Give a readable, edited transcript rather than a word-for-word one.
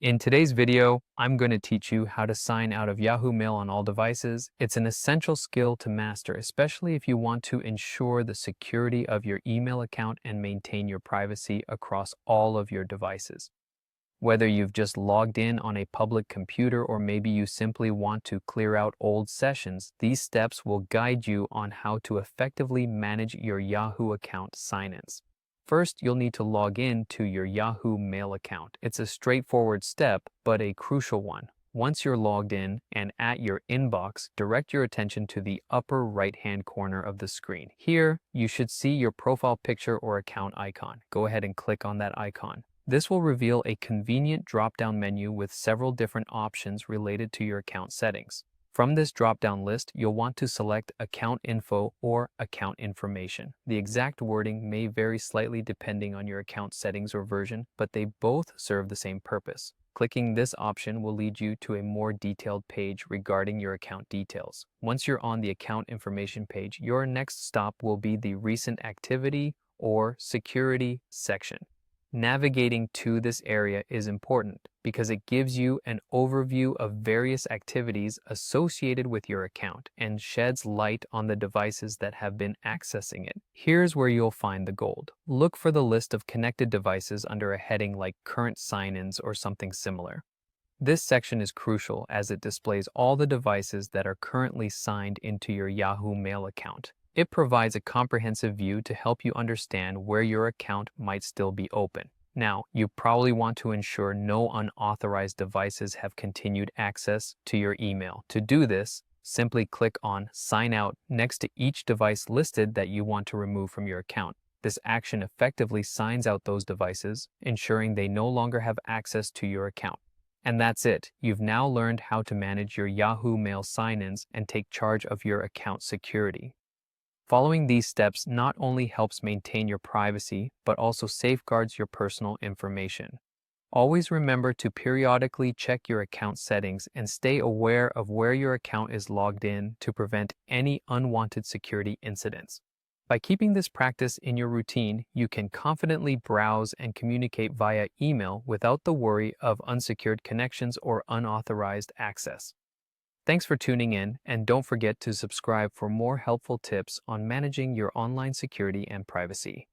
In today's video, I'm going to teach you how to sign out of Yahoo Mail on all devices. It's an essential skill to master, especially if you want to ensure the security of your email account and maintain your privacy across all of your devices. Whether you've just logged in on a public computer or maybe you simply want to clear out old sessions, these steps will guide you on how to effectively manage your Yahoo account sign-ins. First, you'll need to log in to your Yahoo Mail account. It's a straightforward step, but a crucial one. Once you're logged in and at your inbox, direct your attention to the upper right-hand corner of the screen. Here, you should see your profile picture or account icon. Go ahead and click on that icon. This will reveal a convenient drop-down menu with several different options related to your account settings. From this drop-down list, you'll want to select Account Info or Account Information. The exact wording may vary slightly depending on your account settings or version, but they both serve the same purpose. Clicking this option will lead you to a more detailed page regarding your account details. Once you're on the Account Information page, your next stop will be the Recent Activity or Security section. Navigating to this area is important because it gives you an overview of various activities associated with your account and sheds light on the devices that have been accessing it. Here's where you'll find the gold. Look for the list of connected devices under a heading like Current Sign-ins or something similar. This section is crucial as it displays all the devices that are currently signed into your Yahoo Mail account. It provides a comprehensive view to help you understand where your account might still be open. Now, you probably want to ensure no unauthorized devices have continued access to your email. To do this, simply click on Sign Out next to each device listed that you want to remove from your account. This action effectively signs out those devices, ensuring they no longer have access to your account. And that's it. You've now learned how to manage your Yahoo Mail sign-ins and take charge of your account security. Following these steps not only helps maintain your privacy, but also safeguards your personal information. Always remember to periodically check your account settings and stay aware of where your account is logged in to prevent any unwanted security incidents. By keeping this practice in your routine, you can confidently browse and communicate via email without the worry of unsecured connections or unauthorized access. Thanks for tuning in, and don't forget to subscribe for more helpful tips on managing your online security and privacy.